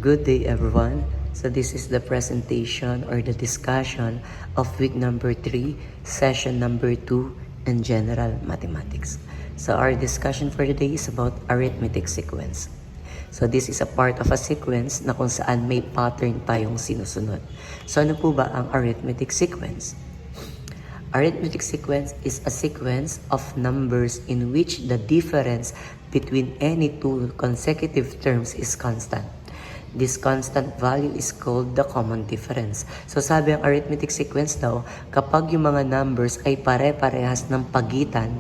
Good day everyone. So this is the presentation or the discussion of week number 3, session number 2 in general mathematics. So our discussion for today is about arithmetic sequence. So this is a part of a sequence na kung saan may pattern tayong sinusunod. So ano po ba ang arithmetic sequence? Arithmetic sequence is a sequence of numbers in which the difference between any two consecutive terms is constant. This constant value is called the common difference. So sabi ang arithmetic sequence daw, kapag yung mga numbers ay pare-parehas ng pagitan,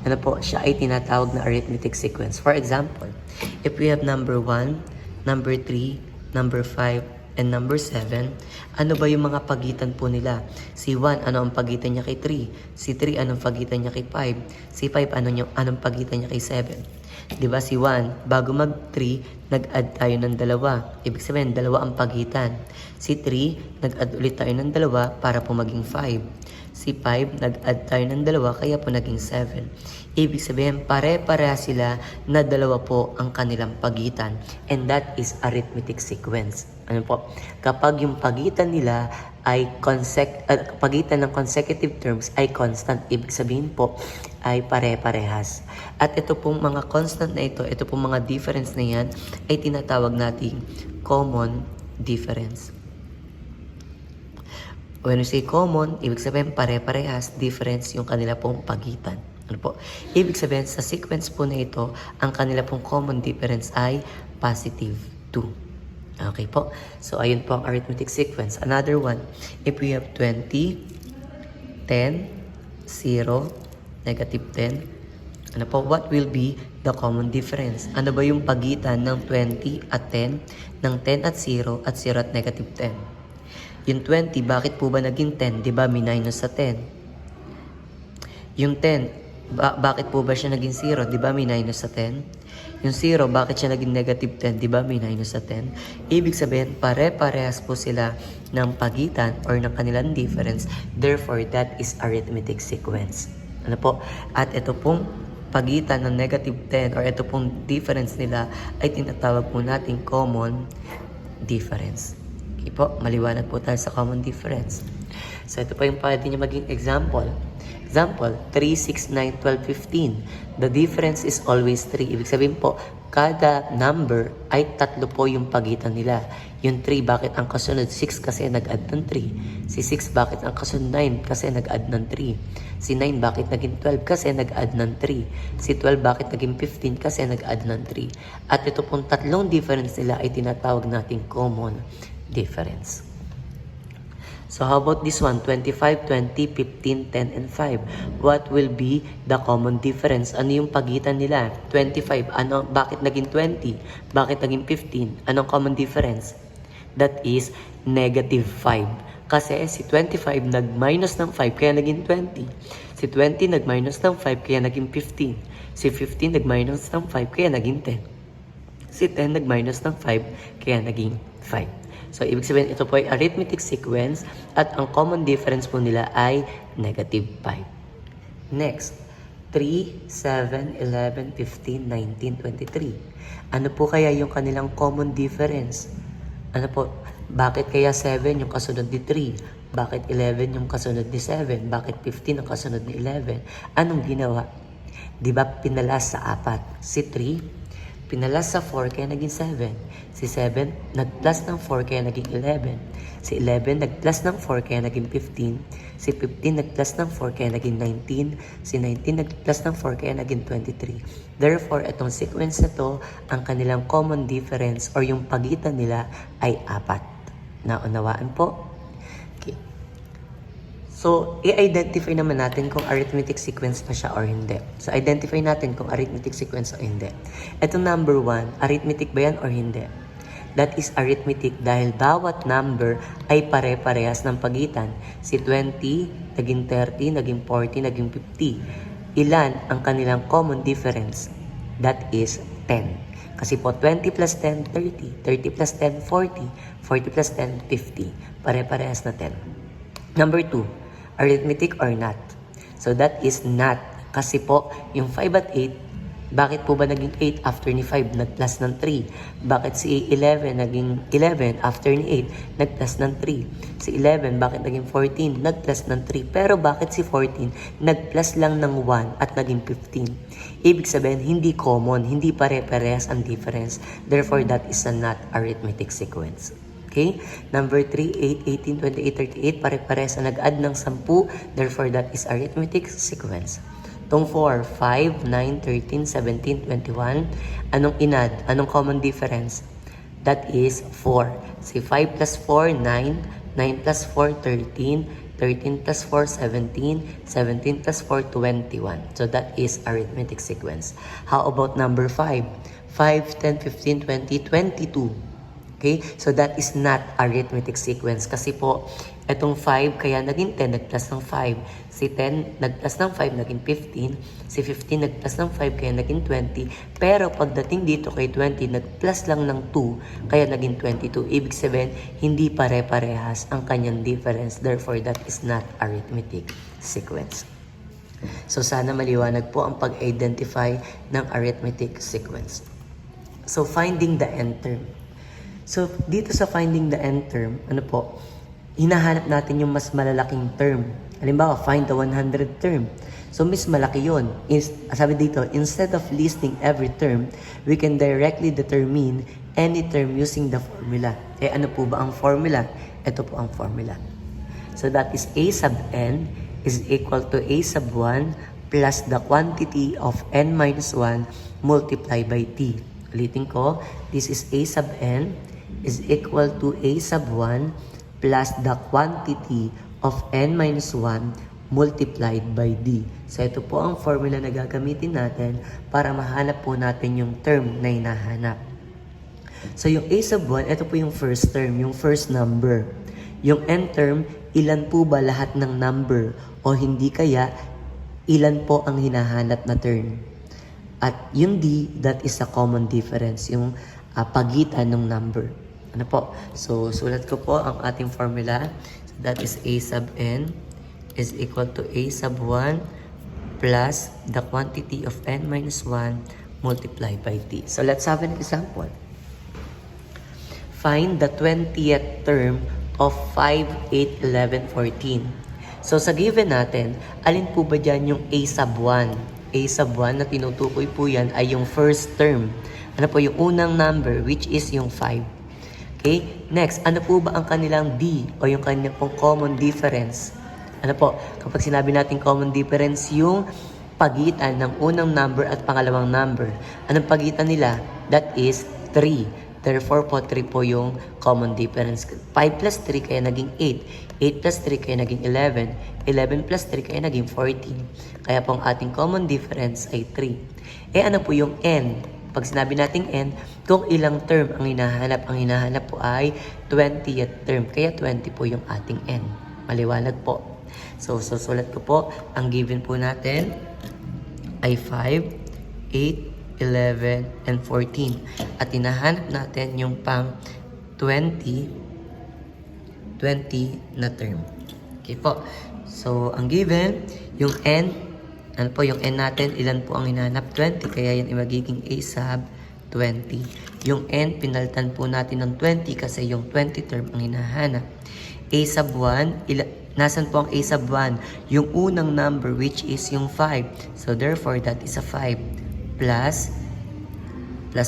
ano po, siya ay tinatawag na arithmetic sequence. For example, if we have number 1, number 3, number 5, and number 7, ano ba yung mga pagitan po nila? Si 1, ano ang pagitan niya kay 3? Si 3, anong pagitan niya kay 5? Si 5, anong pagitan niya kay 7? Diba si 1, bago mag-3, nag-add tayo ng dalawa. Ibig sabihin, dalawa ang pagitan. Si 3, nag-add ulit tayo ng dalawa para po maging 5. Si 5, nag-add tayo ng dalawa kaya po naging 7. Ibig sabihin, pare-pareha sila na dalawa po ang kanilang pagitan. And that is arithmetic sequence. Ano po? Kapag yung pagitan nila ay pagitan ng consecutive terms ay constant. Ibig sabihin po ay pare-parehas. At ito pong mga constant na ito pong mga difference na yan ay tinatawag nating common difference. When we say common, ibig sabihin pare-parehas, difference yung kanila pong pagitan. Ano po? Ibig sabihin sa sequence po na ito, ang kanila pong common difference ay positive 2. Okay po? So ayun po ang arithmetic sequence. Another one, if we have 20, 10, 0, negative 10, ano po, what will be the common difference? Ano ba yung pagitan ng 20 at 10, ng 10 at 0, at 0 at negative 10? Yung 20, bakit po ba naging 10? Diba, minus sa 10. Yung 10, bakit po ba siya naging 0? Diba, minus sa 10. Yung 0, bakit siya naging negative 10? Diba, minus sa 10. Ibig sabihin, pare-parehas po sila ng pagitan or ng kanilang difference. Therefore, that is arithmetic sequence. Ano po? At ito pong pagitan ng negative 10 or ito pong difference nila ay tinatawag po natin common difference. Okay po, maliwanag po tayo sa common difference. So ito po yung pwede nyo maging example. Example, 3, 6, 9, 12, 15. The difference is always 3. Ibig sabihin po, kada number ay tatlo po yung pagitan nila. Yung 3, bakit ang kasunod 6 kasi nag-add ng 3. Si 6, bakit ang kasunod 9 kasi nag-add ng 3. Si 9, bakit naging 12 kasi nag-add ng 3. Si 12, bakit naging 15 kasi nag-add ng 3. At ito pong tatlong difference nila ay tinatawag nating common difference. So how about this one? 25, 20, 15, 10, and 5. What will be the common difference? Ano yung pagitan nila? 25. Bakit naging 20? Bakit naging 15? Anong common difference? That is negative 5. Kasi si 25 nag-minus ng 5 kaya naging 20. Si 20 nag-minus ng 5 kaya naging 15. Si 15 nag-minus ng 5 kaya naging 10. Si 10 nag-minus ng 5 kaya naging 5. So, ibig sabihin, ito po ay arithmetic sequence at ang common difference po nila ay negative 5. Next, 3, 7, 11, 15, 19, 23. Ano po kaya yung kanilang common difference? Ano po? Bakit kaya 7 yung kasunod ni 3? Bakit 11 yung kasunod ni 7? Bakit 15 ang kasunod ni 11? Anong ginawa? Diba pinalas sa 4? Si 3, pinalas sa 4 kaya naging 7. Si 7, nag-plus ng 4 kaya naging 11. Si 11, nag-plus ng 4 kaya naging 15. Si 15, nag-plus ng 4 kaya naging 19. Si 19, nag-plus ng 4 kaya naging 23. Therefore, itong sequence na to, ang kanilang common difference or yung pagitan nila ay 4. Naunawaan po? Okay. So, i-identify naman natin kung arithmetic sequence pa siya or hindi. So, identify natin kung arithmetic sequence o hindi. Ito number 1, arithmetic ba yan or hindi? That is arithmetic dahil bawat number ay pare-parehas ng pagitan. Si 20, naging 30, naging 40, naging 50. Ilan ang kanilang common difference? That is 10. Kasi po 20 plus 10, 30. 30 plus 10, 40. 40 plus 10, 50. Pare-parehas na 10. Number 2. Arithmetic or not? So that is not. Kasi po, yung 5 at 8, Bakit po ba naging 8 after ni 5 nag-plus ng 3? Bakit si 11 naging 11 after ni 8 nag-plus ng 3? Si 11 bakit naging 14 nag-plus ng 3? Pero bakit si 14 nag-plus lang ng 1 at naging 15? Ibig sabihin hindi common, hindi pare-parehas ang difference. Therefore that is a not arithmetic sequence. Okay? Number 3, 8, 18, 28, 38, pare-parehas na nag-add ng 10. Therefore, that is arithmetic sequence. Itong 4, 5, 9, 13, 17, 21. Anong inad? Anong common difference? That is 4. Si 5 plus 4, 9. 9 plus 4, 13. 13 plus 4, 17. 17 plus 4, 21. So, that is arithmetic sequence. How about number 5? 5, 10, 15, 20, 22. Okay? So, that is not arithmetic sequence. Kasi po, itong 5, kaya naging 10, nag-plus ng 5. Si 10, nag-plus ng 5, naging 15. Si 15, nag-plus ng 5, kaya naging 20. Pero, pagdating dito kay 20, nag-plus lang ng 2, kaya naging 22. Ibig sabihin, hindi pare-parehas ang kanyang difference. Therefore, that is not arithmetic sequence. So, sana maliwanag po ang pag-identify ng arithmetic sequence. So, finding the end term. So, dito sa finding the end term, hinahanap natin yung mas malalaking term. Halimbawa, find the 100 term. So, mas malaki yun. Sabi dito, instead of listing every term, we can directly determine any term using the formula. Ano po ba ang formula? Ito po ang formula. So, that is a sub n is equal to a sub 1 plus the quantity of n minus 1 multiplied by t. Ulitin ko, this is a sub n is equal to a sub 1 plus the quantity of n minus 1 multiplied by d. So, ito po ang formula na gagamitin natin para mahanap po natin yung term na hinahanap. So, yung a sub 1, ito po yung first term, yung first number. Yung n term, ilan po ba lahat ng number? O hindi kaya, ilan po ang hinahanap na term? At yung d, that is a common difference, yung pagitan ng number. Ano po? So, sulat ko po ang ating formula. So, that is a sub n is equal to a sub 1 plus the quantity of n minus 1 multiplied by t. So, let's have an example. Find the 20th term of 5, 8, 11, 14. So, sa given natin, alin po ba dyan yung a sub 1? A sub 1 na tinutukoy po yan ay yung first term. Ano po yung unang number, which is yung 5. Okay? Next, ano po ba ang kanilang D o yung kanilang pong common difference? Ano po? Kapag sinabi natin common difference, yung pagitan ng unang number at pangalawang number. Anong pagitan nila? That is 3. Therefore po, 3 po yung common difference. 5 plus 3 kaya naging 8. 8 plus 3 kaya naging 11. 11 plus 3 kaya naging 14. Kaya po ang ating common difference ay 3. Ano po yung n? Pag sinabi nating n, kung ilang term ang hinahanap po ay 20th term. Kaya 20 po yung ating n. Maliwanag po. So, susulat ko po, ang given po natin ay 5, 8, 11, and 14. At hinahanap natin yung pang 20 na term. Okay po. So, ang given, yung n, ano po yung n natin, ilan po ang hinahanap? 20, kaya yan ay magiging a sub 20. Yung n, pinalitan po natin ng 20 kasi yung 20 term ang hinahanap. A sub 1, nasan po ang a sub 1? Yung unang number which is yung 5. So therefore, that is a 5. Plus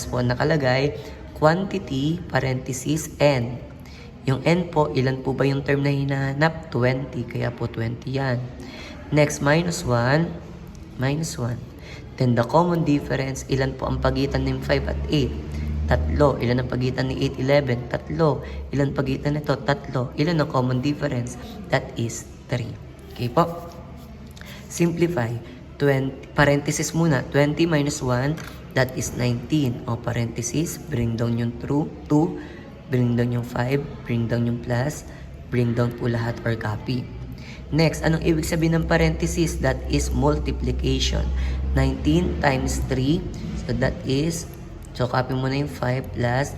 po nakalagay, quantity, parenthesis, n. Yung n po, ilan po ba yung term na hinahanap? 20, kaya po 20 yan. Next, minus 1. Then the common difference, ilan po ang pagitan ng 5 at 8? 3. Ilan ang pagitan ni 8, 11? 3. Ilan pagitan nito? 3. Ilan ang common difference? That is 3. Okay po? Simplify. 20, parenthesis muna. 20 minus 1, that is 19. O parenthesis, bring down yung 2, bring down yung 5, bring down yung plus, bring down po lahat or copy. Next, anong ibig sabihin ng parenthesis? That is multiplication. 19 times 3. So, that is, so copy mo na yung 5 plus,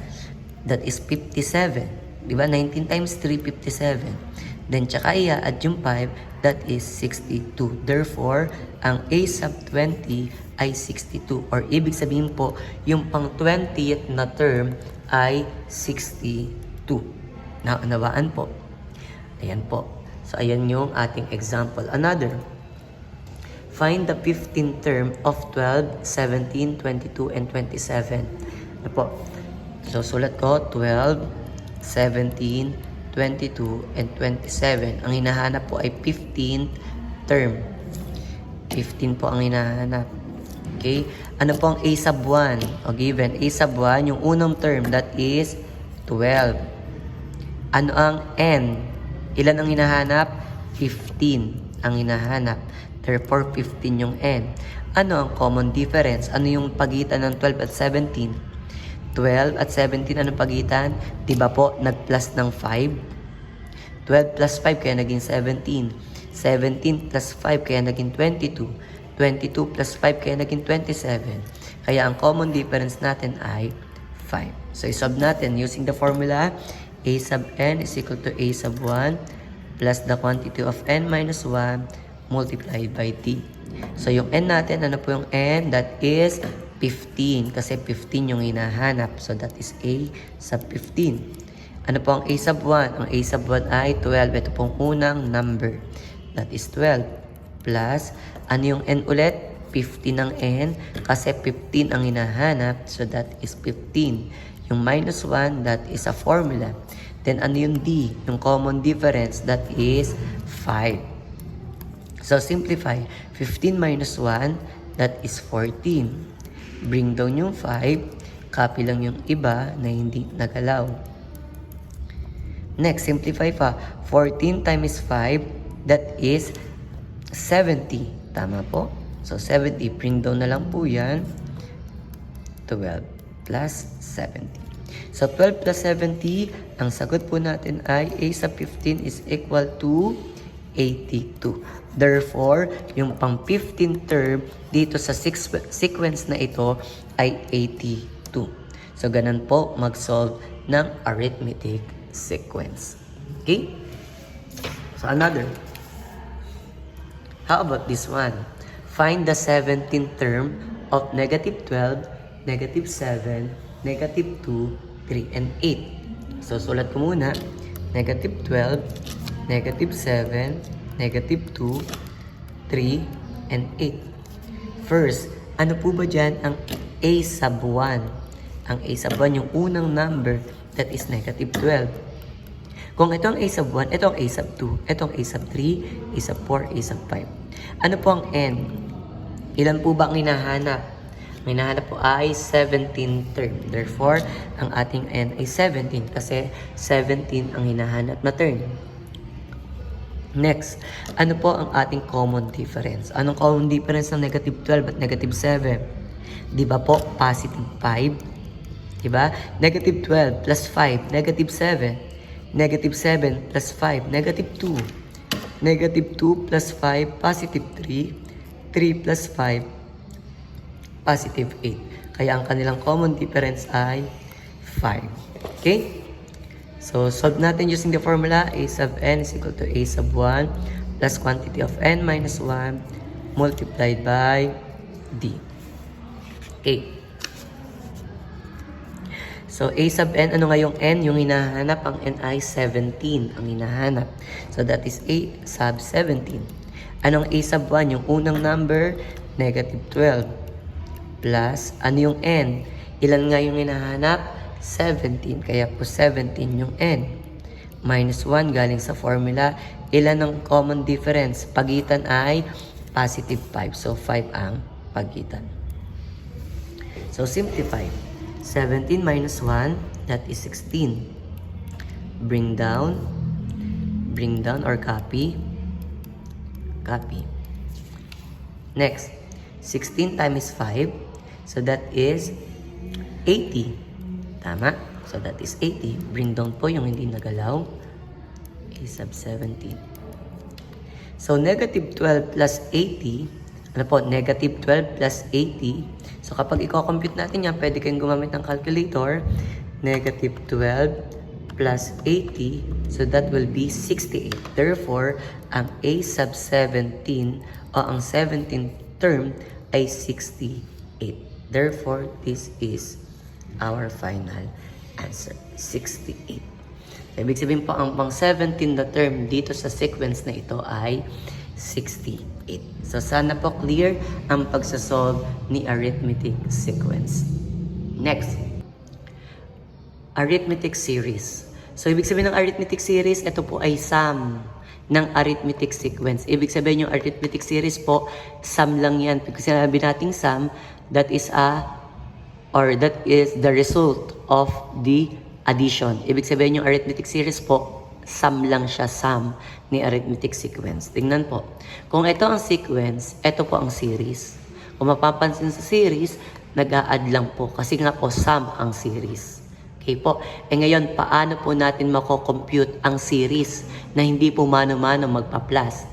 that is 57. Diba? 19 times 3, 57. Then, tsaka i-add yung 5, that is 62. Therefore, ang a sub 20 ay 62. Or ibig sabihin po, yung pang 20th na term ay 62. Naunawaan po. Ayan po. So, ayan yung ating example. Another. Find the 15th term of 12, 17, 22, and 27. Ano po? So, sulat ko 12, 17, 22, and 27. Ang hinahanap po ay 15th term. 15 po ang hinahanap. Okay? Ano po ang a sub 1? O given, a sub 1, yung unang term, that is 12. Ano ang n? Ilan ang hinahanap? 15 ang hinahanap. Therefore, 15 yung n. Ano ang common difference? Ano yung pagitan ng 12 at 17? 12 at 17, anong pagitan? Diba po, nag-plus ng 5? 12 plus 5 kaya naging 17. 17 plus 5 kaya naging 22. 22 plus 5 kaya naging 27. Kaya ang common difference natin ay 5. So, isolve natin using the formula a sub n is equal to a sub 1 plus the quantity of n minus 1 multiplied by t. So, yung n natin, ano po yung n? That is 15. Kasi 15 yung hinahanap. So, that is a sub 15. Ano po ang a sub 1? Ang a sub 1 ay 12. Ito pong unang number. That is 12. Plus, ano yung n ulit? 15 ang n. Kasi 15 ang hinahanap. So, that is 15. Yung minus 1, that is a formula. Then, ano yung d? Yung common difference, that is 5. So, simplify. 15 minus 1, that is 14. Bring down yung 5. Copy lang yung iba na hindi nagalaw. Next, simplify pa. 14 times 5, that is 70. Tama po? So, 70. Bring down na lang po yan. 12 plus 70. So, 12 plus 70, ang sagot po natin ay a sub 15 is equal to 82. Therefore, yung pang 15th term dito sa sequence na ito ay 82. So, ganun po mag-solve ng arithmetic sequence. Okay? So, another. How about this one? Find the 17th term of negative 12, negative 7, negative 2, 3, and 8. So, sulat ko muna. Negative 12, negative 7, negative 2, 3, and 8. First, ano po ba dyan ang a sub 1? Ang a sub 1, yung unang number, that is negative 12. Kung ito ang a sub 1, ito ang a sub 2, ito ang a sub 3, a sub 4, a sub 5. Ano po ang n? Ilan po ba ang hinahanap? Ang hinahanap po ay 17 term. Therefore, ang ating n ay 17 kasi 17 ang hinahanap na term. Next, ano po ang ating common difference? Anong common difference ng negative 12 at negative 7? Di ba po, positive 5? Di ba? Negative 12 plus 5, negative 7. Negative 7 plus 5, negative 2. Negative 2 plus 5, positive 3. 3 plus 5, positive 8. Kaya ang kanilang common difference ay 5. Okay? So, solve natin using the formula a sub n is equal to a sub 1 plus quantity of n minus 1 multiplied by d. Okay. So, a sub n, ano nga yung n? Yung hinahanap, ang n ay 17 ang hinahanap. So, that is a sub 17. Anong a sub 1? Yung unang number, negative 12. Plus, ano yung n? Ilan nga yung hinahanap? 17. Kaya po 17 yung n. Minus 1 galing sa formula. Ilan ang common difference? Pagitan ay positive 5. So, 5 ang pagitan. So, simplify. 17 minus 1, that is 16. Bring down or copy. Copy. Next, 16 times 5. So, that is 80. Tama? So, that is 80. Bring down po yung hindi nagalaw. A sub 17. So, negative 12 plus 80. Ano po? Negative 12 plus 80. So, kapag i-compute natin yan, pwede kayong gumamit ng calculator. Negative 12 plus 80, so that will be 68. Therefore, ang a sub 17 o ang 17th term ay 68. Therefore, this is our final answer, 68. Ibig sabihin po, ang pang 17 na term dito sa sequence na ito ay 68. So, sana po clear ang pagsasolve ni arithmetic sequence. Next, arithmetic series. So, ibig sabihin ng arithmetic series, ito po ay sum ng arithmetic sequence. Ibig sabihin yung arithmetic series po, sum lang yan. Pag sinabi nating sum, that is the result of the addition. Ibig sabihin yung arithmetic series po, sum lang siya, sum ni arithmetic sequence. Tingnan po. Kung ito ang sequence, ito po ang series. Kung mapapansin sa series, nag-a-add lang po. Kasi nga po, sum ang series. Okay po. Ngayon, paano po natin mako-compute ang series na hindi po mano-mano magpa-plus?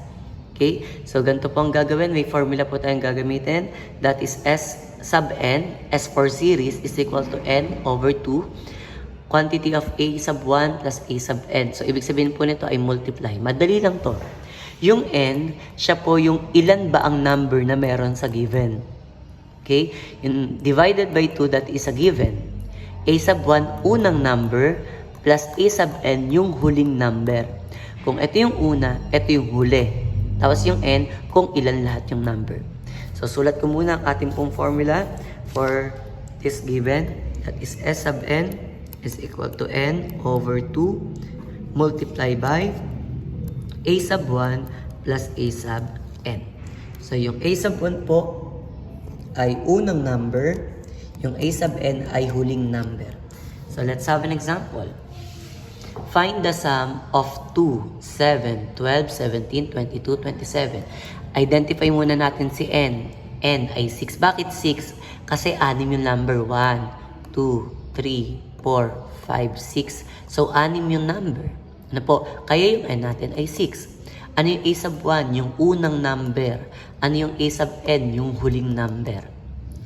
Okay? So, ganito po ang gagawin. May formula po tayong gagamitin. That is S sub n. S for series is equal to n over 2. Quantity of a sub 1 plus a sub n. So, ibig sabihin po nito ay multiply. Madali lang to. Yung n, siya po yung ilan ba ang number na meron sa given. Okay? Yung divided by 2, that is a given. A sub 1, unang number, plus a sub n, yung huling number. Kung ito yung una, ito yung huli. Tapos yung n, kung ilan lahat yung number. So, sulat ko muna ang ating pong formula for this given. That is S sub n is equal to n over 2 multiply by a sub 1 plus a sub n. So, yung a sub 1 po ay unang number, yung a sub n ay huling number. So, let's have an example. Find the sum of 2, 7, 12, 17, 22, 27. Identify muna natin si n. N ay 6. Bakit 6? Kasi 6 yung number. 1, 2, 3, 4, 5, 6. So, 6 yung number. Ano po? Kaya yung n natin ay 6. Ano yung a sub 1? Yung unang number. Ano yung a sub n? Yung huling number.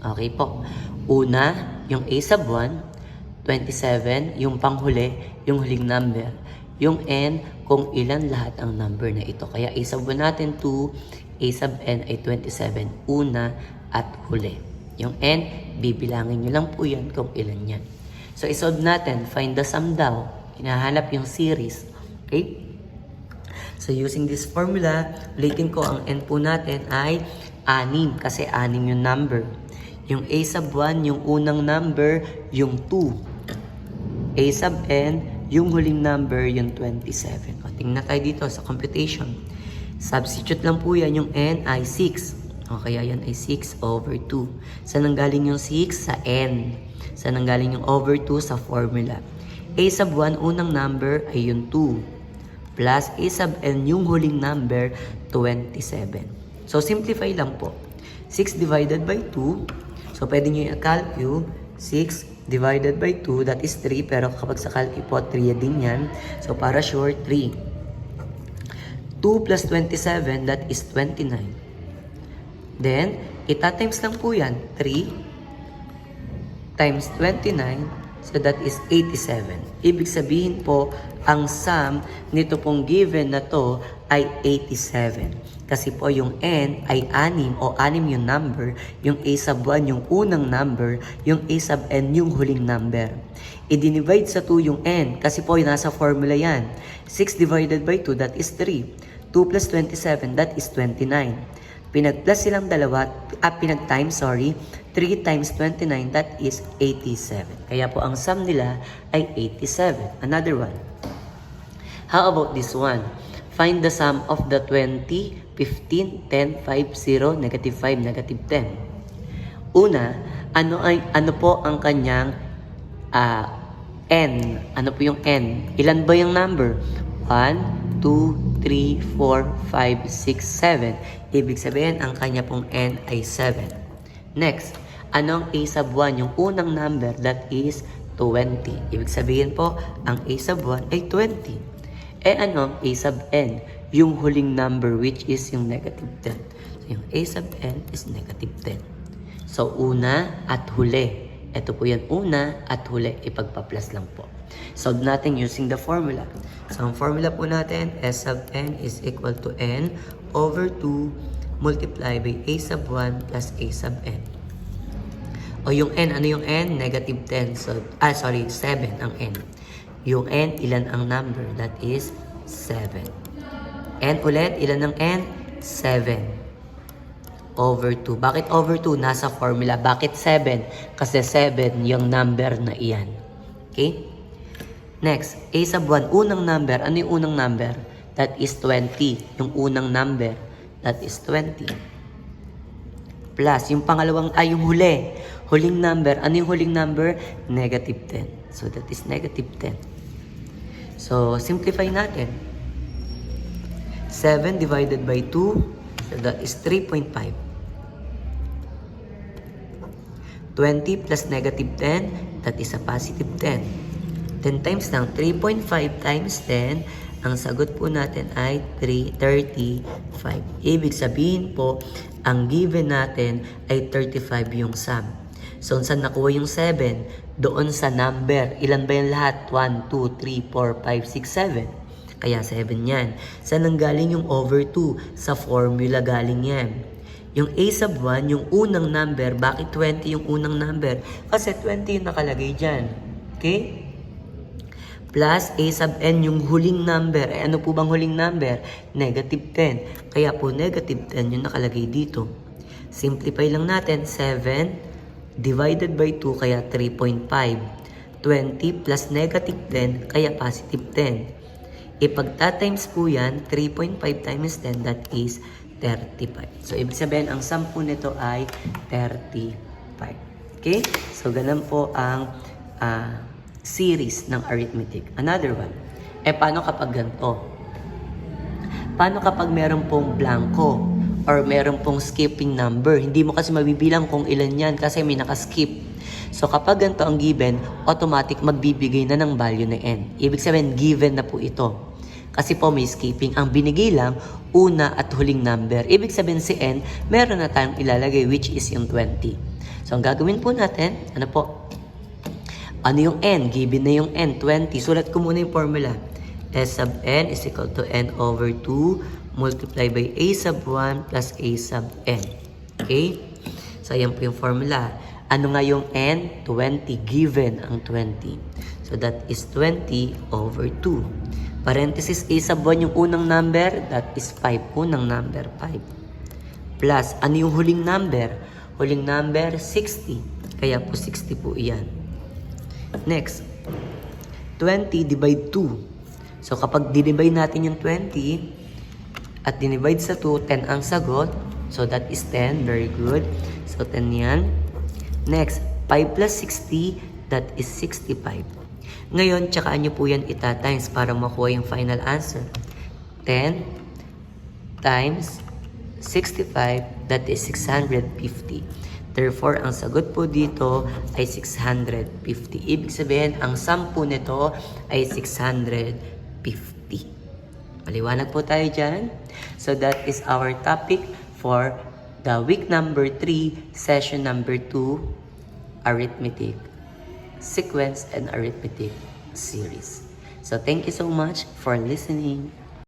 Okay po. Una, yung a sub 1, 27, yung panghuli, yung huling number. Yung n, kung ilan lahat ang number na ito. Kaya a sub 1 natin 2, a sub n ay 27, una at huli. Yung n, bibilangin nyo lang po yan kung ilan yan. So, isolve natin. Find the sum daw. Hinahanap yung series. Okay? So, using this formula, ulitin ko, ang n po natin ay 6 kasi 6 yung number. Yung a sub 1, yung unang number, yung 2. A sub n, yung huling number, yung 27. O, tingnan tayo dito sa computation. Substitute lang po yan. Yung n ay 6. O, kaya yan ay 6 over 2. Saan nanggaling yung 6? Sa n. Saan nanggaling yung over 2? Sa formula. A sub 1, unang number ay yung 2. Plus a sub n, yung huling number, 27. So, simplify lang po. 6 divided by 2. So, pwede nyo i-calculate. 6 divided by 2, that is 3. Pero kapag sa calculate po, 3 din yan. So, para sure, 3. 2 plus 27, that is 29. Then, ita-times lang po yan. 3 times 29, so that is 87. Ibig sabihin po, ang sum nito pong given na to ay 87. Kasi po yung n ay 6 o 6 yung number, yung a sub 1 yung unang number, yung a sub n yung huling number. I-divide sa 2 yung n kasi po yung nasa formula yan. 6 divided by 2, that is 3. 2 plus 27, that is 29. Pinag-plus silang dalawa, pinag-times, 3 times 29, that is 87. Kaya po ang sum nila ay 87. Another one. How about this one? Find the sum of the 20, 15, 10, 5, 0, negative 5, negative 10. Una, ano po ang kanyang n? Ano po yung n? Ilan ba yung number? 1, 2, 3, 4, 5, 6, 7. Ibig sabihin, ang kanya pong n ay 7. Next, anong a sub 1? Yung unang number, that is 20. Ibig sabihin po, ang a sub 1 ay 20. Anong a sub n? Yung huling number, which is yung negative 10. So, yung a sub n is negative 10. So, una at huli. ito po yan una at huli, ipagpa-plus lang po. Solve natin using the formula. So, ang formula po natin, S sub n is equal to n over 2 multiply by a sub 1 plus a sub n. O yung n, ano yung n? Negative 10. So, 7 ang n. Yung n, ilan ang number? That is 7. N ulit, ilan ang n? 7. Over 2. Bakit over 2? Nasa formula. Bakit 7? Kasi 7 yung number na iyan. Okay? Next, a sub 1, unang number. Ano yung unang number? That is 20. Yung unang number, that is 20. Plus, yung pangalawang, yung huli. Huling number. Ano yung huling number? Negative 10. So, that is negative 10. So, simplify natin. 7 divided by 2, so that is 3.5. 20 plus negative 10, that is a positive 10. 10 times lang, 3.5 times 10, ang sagot po natin ay 35. Ibig sabihin po, ang given natin ay 35 yung sum. So, saan nakuha yung 7? Doon sa number. Ilan ba yung lahat? 1, 2, 3, 4, 5, 6, 7. Kaya 7 yan. Saan nanggaling yung over 2? Sa formula galing yan. Yung a sub 1, yung unang number, bakit 20 yung unang number? Kasi 20 yung nakalagay dyan. Okay? Plus a sub n, yung huling number. Ano po bang huling number? Negative 10. Kaya po negative 10 yung nakalagay dito. Simplify lang natin. 7 divided by 2, kaya 3.5. 20 plus negative 10, kaya positive 10. Ipagta-times po yan, 3.5 times 10, that is 35. So, ibig sabihin, ang sum po nito ay 35. Okay? So, ganun po ang series ng arithmetic. Another one. Paano kapag ganito? Paano kapag meron pong blanco or meron pong skipping number? Hindi mo kasi mabibilang kung ilan yan kasi may nakaskip. So, kapag ganito ang given, automatic magbibigay na ng value na n. Ibig sabihin, given na po ito. Kasi po may skipping. Ang binigay lang, una at huling number. Ibig sabihin si n, meron na tayong ilalagay which is yung 20. So, ang gagawin po natin, ano po? Ano yung n? Given na yung n, 20. Sulat ko muna yung formula. S sub n is equal to n over 2 multiply by a sub 1 plus a sub n. Okay? So, ayan po yung formula. Ano nga yung n? 20. Given ang 20. So, that is 20 over 2. Parenthesis, a sub 1 yung unang number, that is 5. Unang number, 5. Plus, ano yung huling number? Huling number, 60. Kaya po 60 po iyan. Next, 20 divide 2. So, kapag dinivide natin yung 20, at dinivide sa 2, 10 ang sagot. So, that is 10. Very good. So, 10 yan. Next, 5 plus 60, that is 65. Ngayon, tsakaan nyo po yan ita-times para makuha yung final answer. 10 times 65, that is 650. Therefore, ang sagot po dito ay 650. Ibig sabihin, ang sum po nito ay 650. Maliwanag po tayo dyan. So, that is our topic for the week number 3, session number 2, arithmetic, sequence, and arithmetic series. So, thank you so much for listening.